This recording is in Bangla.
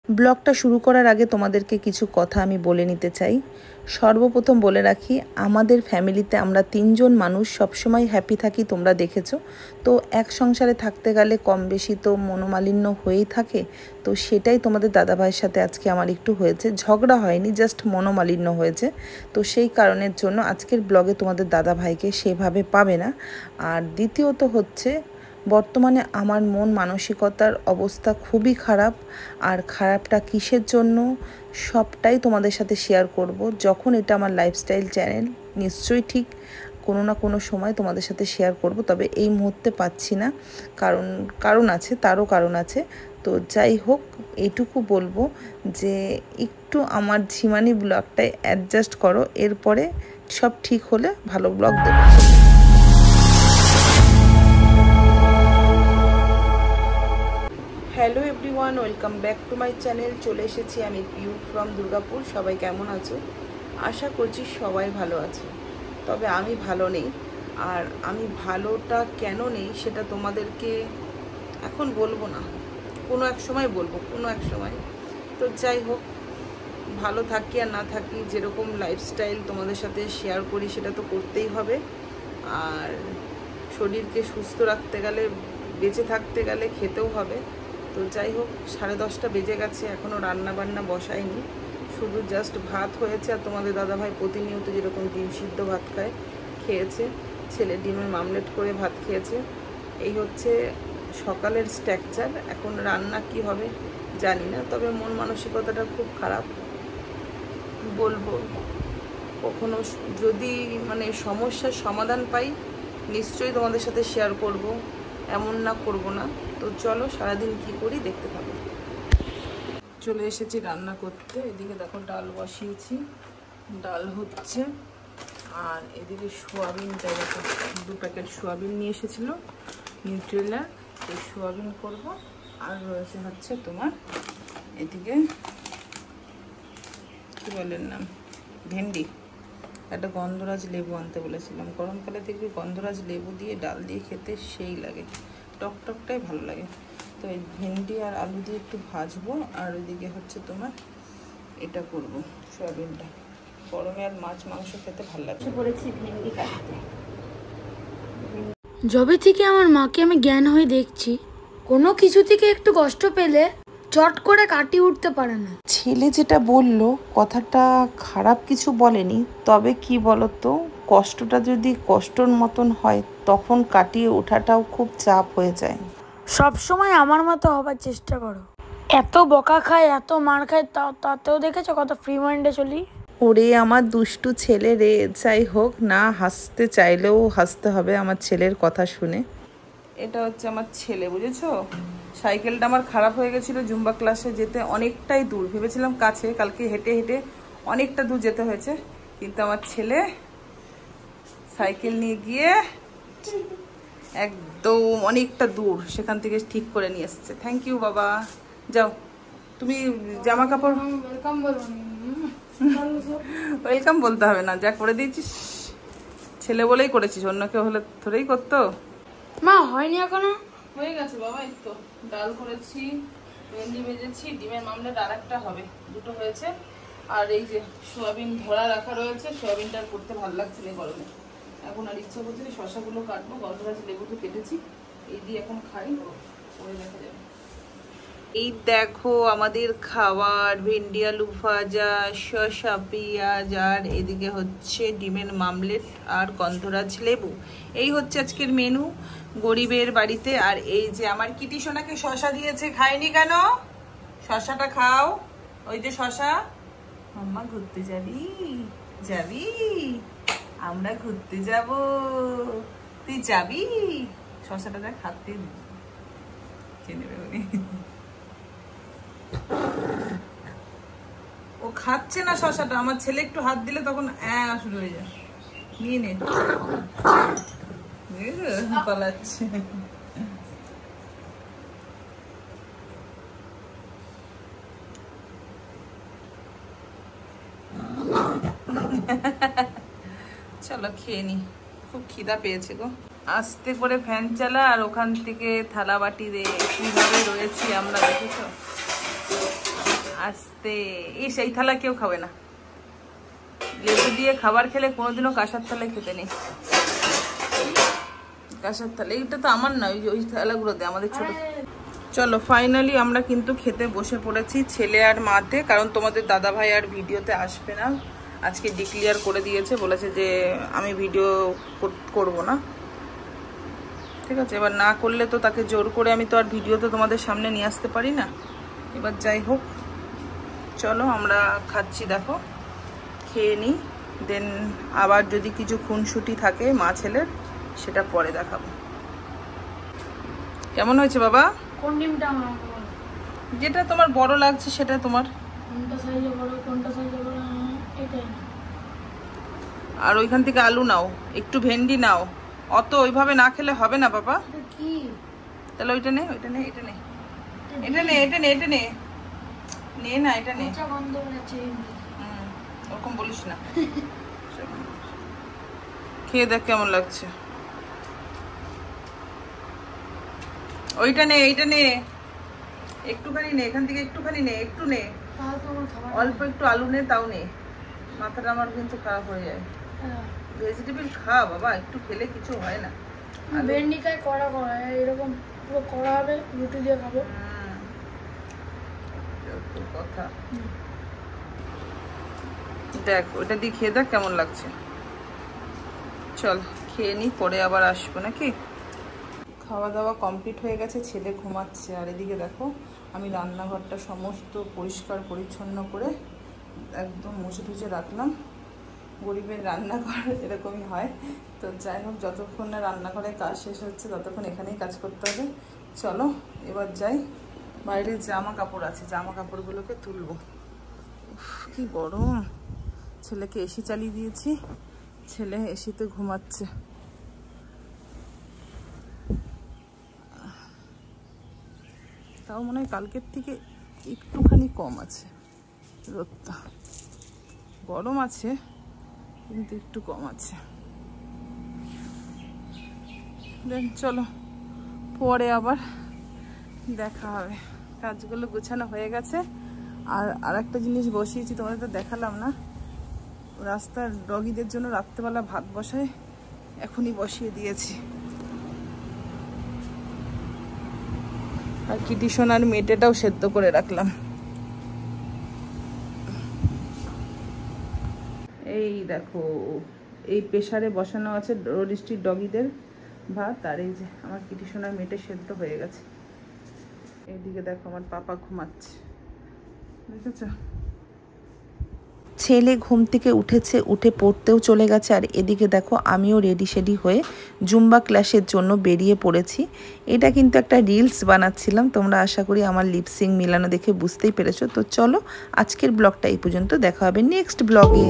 ব্লগটা শুরু করার আগে তোমাদেরকে কিছু কথা আমি বলে নিতে চাই। সর্বপ্রথম বলে রাখি, আমাদের ফ্যামিলিতে আমরা 3 জন মানুষ সবসময় হ্যাপি থাকি, তোমরা দেখেছো। তো এক সংসারে থাকতে গেলে কম বেশি তো মনোমালিন্য হয়েই থাকে। তো সেটাই তোমাদের দাদাভাইয়ের সাথে আজকে আমার একটু হয়েছে, ঝগড়া হয়নি, জাস্ট মনোমালিন্য হয়েছে। তো সেই কারণের জন্য আজকের ব্লগে তোমাদের দাদাভাইকে সেভাবে পাবে না। আর দ্বিতীয়ত হচ্ছে, বর্তমানে আমার মন মানসিকতার অবস্থা খুবই খারাপ। আর খারাপটা কিসের জন্য সবটাই তোমাদের সাথে শেয়ার করব। যখন এটা আমার লাইফস্টাইল চ্যানেল, নিশ্চয়ই ঠিক কোনো না কোনো সময় তোমাদের সাথে শেয়ার করব, তবে এই মুহূর্তে পাচ্ছি না, কারণ আছে, তারও কারণ আছে। তো যাই হোক, এইটুকু বলবো যে একটু আমার ঝিমানি ব্লগটাই অ্যাডজাস্ট করো, এরপরে সব ঠিক হলে ভালো ব্লগ দেবো। Hello everyone, welcome back to my channel. চলে এসেছি আমি পিউ ফ্রম দুর্গাপুর। সবাই কেমন আছো? আশা করছি সবাই ভালো আছে, তবে আমি ভালো নেই। আর আমি ভালোটা কেন নেই সেটা তোমাদেরকে এখন বলবো না, কোনো এক সময় বলবো, কোনো এক সময়। তো যাই হোক, ভালো থাকি আর না থাকি, যেরকম লাইফস্টাইল তোমাদের সাথে শেয়ার করি সেটা তো করতেই হবে। আর শরীরকে সুস্থ রাখতে গেলে, বেঁচে থাকতে গেলে খেতেও হবে। তো যাই হোক, 10:30 বেজে গেছে, এখনও রান্না বান্না বসাইনি, শুধু জাস্ট ভাত হয়েছে। আর তোমাদের দাদাভাই প্রতিনিয়ত যেরকম ডিম সিদ্ধ ভাত খায়, খেয়েছে। ছেলে ডিমের মামলেট করে ভাত খেয়েছে। এই হচ্ছে সকালের স্ট্রাকচার। এখন রান্না কি হবে জানি না, তবে মন মানসিকতাটা খুব খারাপ বলবো। কখনো যদি সমস্যার সমাধান পাই, নিশ্চয়ই তোমাদের সাথে শেয়ার করব, এমন না করব না। তো চলো সারাদিন কি করি দেখতে থাকো। চলে এসেছি রান্না করতে। এদিকে দেখো ডাল বসিয়েছি, ডাল হচ্ছে। আর এদিকে সোয়াবিনটা দেখো, 2 প্যাকেট সোয়াবিন নিয়ে এসেছিল নিউট্রেলা, এই সোয়াবিন করব। আর রয়েছে হচ্ছে তোমার এদিকে কি বলেন নাম, ভেন্ডি। একটা গন্ধরাজ লেবু আনতে বলেছিলাম, গরমকালে দেখবি গন্ধরাজ লেবু দিয়ে ডাল দিয়ে খেতে সেই লাগে, টকটকটাই ভালো লাগে। তো এই ভেন্ডি আর আলু দিয়ে একটু ভাজবো। আর ওইদিকে হচ্ছে তোমার এটা করব, সয়াবিনটা। গরমে আর মাছ মাংস খেতে ভালো লাগছে। পড়েছি ভেন্ডি কাটতে। যবে থেকে আমার মাকে আমি জ্ঞান হয়ে দেখছি, কোনো কিছু থেকে একটু কষ্ট পেলে চট করে কাটিয়ে উঠতে পারে না। ছেলে যেটা বললো, কথাটা খারাপ কিছু বলেনি, তবে কি বলতো, কষ্টটা যদি কষ্টর মতন হয় তখন কাটিয়ে ওঠাটাও খুব চাপ হয়ে যায়। সব সময় আমার মতো হবার চেষ্টা করো। এত বকা খায়, এত মার খায়, তাতেও দেখেছো কত ফ্রি মাইন্ডে চলি। ওরে আমার দুষ্টু ছেলে রে। যাই হোক, না হাসতে চাইলেও হাসতে হবে আমার ছেলের কথা শুনে। এটা হচ্ছে আমার ছেলে, বুঝেছো? সাইকেলটা আমার খারাপ হয়ে গেছিলো জুম্বা ক্লাসে যেতে, অনেকটাই দূর, ভেবেছিলাম কাছে, কালকে হেঁটে হেঁটে অনেকটা দূর যেতে হয়েছে। কিন্তু আমার ছেলে সাইকেল নিয়ে গিয়ে একদম অনেকটা দূর সেখান থেকে ঠিক করে নিয়ে এসছে। থ্যাংক ইউ বাবা। যাও তুমি জামা কাপড়। ওয়েলকাম বলতে হবে না, যা করে দিয়েছিস ছেলে বলেই করেছিস, অন্য কেউ হলে থোড়েই করতো। মা হয়নি এখনো? হয়ে গেছে বাবা, এই তো ডাল করেছি, ভেন্ডি ভেজেছি, ডিমের মামলেট আর একটা হবে, 2টো হয়েছে। আর এই যে সোয়াবিন ধরা রাখা রয়েছে, সোয়াবিনটা করতে ভালো লাগছে না গরমে, এখন আর ইচ্ছা করছে না। শশাগুলো কাটবো, গন্ধরাজ লেবু তো কেটেছি, এই দিয়ে এখন খাই, পরে দেখা যাবে। এই দেখো আমাদের খাবার, ভেন্ডি আলু ভাজা, শসা পেঁয়াজ, আর এদিকে হচ্ছে ডিমের মামলেট আর গন্ধরাজ লেবু। এই হচ্ছে আজকের মেনু গরিবের বাড়িতে। আর এই যে আমার কিটি সোনাকে শসা দিয়েছে, খায়নি কেন? শসাটা খাও, ওই যে শসা। মাম্মা ঘুরতে যাবি? যাবি? আমরা ঘুরতে যাব, তুই যাবি? শসাটা দেখ হাতে নেবে উনি। ও খাচ্ছে না শসাটা, আমার ছেলে একটু হাত দিলে তখন শুরু হয়ে যায়, নিয়ে নে, পালাচ্ছে। চলো খেয়ে নি, খুব খিদা পেয়েছে গো। আস্তে করে ফ্যান চালা, আর ওখান থেকে থালা বাটি দে, কিভাবে রয়েছি আমরা, দেখেছো? আস্তে, এই সেই থালা কেউ খাবে না। লেবু দিয়ে খাবার খেলে কোনোদিনও কাঁসার থালায় খেতে নেই। কাঁসার থালা এইটা তো আমার না, ওই থালাগুলোতে আমাদের ছোট। চলো ফাইনালি আমরা কিন্তু খেতে বসে পড়েছি ছেলে আর মাতে, কারণ তোমাদের দাদা ভাই আর ভিডিওতে আসবে না, আজকে ডিক্লিয়ার করে দিয়েছে, বলেছে যে আমি ভিডিও করব না। ঠিক আছে, এবার না করলে তো তাকে জোর করে আমি তো আর ভিডিওতে তোমাদের সামনে নিয়ে আসতে পারি না। এবার যাই হোক, চলো আমরা খাচ্ছি, দেখো খেয়ে নিই, দেন আবার যদি কিছু খুনসুটি থাকে মা ছেলের সেটা পরে দেখাবো। কেমন হয়েছে বাবা? কোন ডিমটা আমার? যেটা তোমার বড় লাগছে সেটা তোমার। কোনটা সাইজে বড়, কোনটা সাইজে বড়? এটাই। আর ওইখান থেকে আলু নাও, একটু ভেন্ডি নাও, অত ওইভাবে না খেলে হবে না বাবা। কি তাহলে ওইটা নে, ওইটা নে, এটা নে, এটা নে, এটা নে, এটা নে, নে না, এটা নে। গন্ধ বেরোচ্ছে। ওরকম বলিস না। খেয়ে দেখ কেমন লাগছে। ওইটা নে, এইটা নে, একটুখানি নে, এখান থেকে একটুখানি নে, একটু নে, অল্প একটু আলু নে, তাও নে। মাথাটা আমার কিন্তু খারাপ হয়ে যায়। ভেজিটেবল খা বাবা, একটু খেলে কিছু হয় না। ভেন্ডি খাই কড়া কড়া, এরকম পুরো কড়া হবে, রুটি দিয়ে খাবো। কথা দেখ, ওইটা দিয়ে খেয়ে দেখ কেমন লাগছে। চল খেয়ে নি, পরে আবার আসবো নাকি। খাওয়া দাওয়া কমপ্লিট হয়ে গেছে, ছেলে ঘুমাচ্ছে। আর এদিকে দেখো আমি রান্নাঘরটা সমস্ত পরিষ্কার পরিচ্ছন্ন করে একদম মুছে টুছে রাখলাম। গরিবের রান্নাঘর এরকমই হয়। তো যাই হোক, যতক্ষণ না রান্নাঘরে কাজ শেষ হচ্ছে ততক্ষণ এখানেই কাজ করতে হবে। চলো এবার যাই, বাইরে জামা কাপড় আছে, জামা কাপড়গুলোকে তুলবো। কি গরম। ছেলেকে এসি চালিয়ে দিয়েছি, ছেলে এসিতে ঘুমাচ্ছে। তাও মনে হয় কালকের থেকে একটুখানি কম আছে রোদটা, গরম আছে কিন্তু একটু কম আছে। দেন চলো পরে আবার দেখা হবে। কাজগুলো গোছানো হয়ে গেছে। আর একটা জিনিস বসিয়েছি, তোমাদের তো দেখালাম না, রাস্তার ডগিদের জন্য রাত্রেবেলা ভাত বসায়, এখনই বসিয়ে দিয়েছি। আর কিটি সোনার মেটেটাও সেদ্ধ করে রাখলাম। এই দেখো, এই প্রেসারে বসানো আছে রোডিস্টির ডগিদের ভাত। আর এই যে আমার কিটি সোনার মেটে সেদ্ধ হয়ে গেছে। এইদিকে দেখো আমার পাপা ঘুমাচ্ছে, দেখেছো? ছেলে ঘুম থেকে উঠেছে, উঠে পড়তেও চলে গেছে। আর এদিকে দেখো আমিও রেডি শেডি হয়ে জুম্বা ক্লাসের জন্য বেরিয়ে পড়েছি। এটা কিন্তু একটা রিলস বানাচ্ছিলাম, তোমরা আশা করি আমার লিপসিং মিলানো দেখে বুঝতেই পেরেছো। তো চলো আজকের ব্লগটা এই পর্যন্ত, দেখা হবে নেক্সট ব্লগে।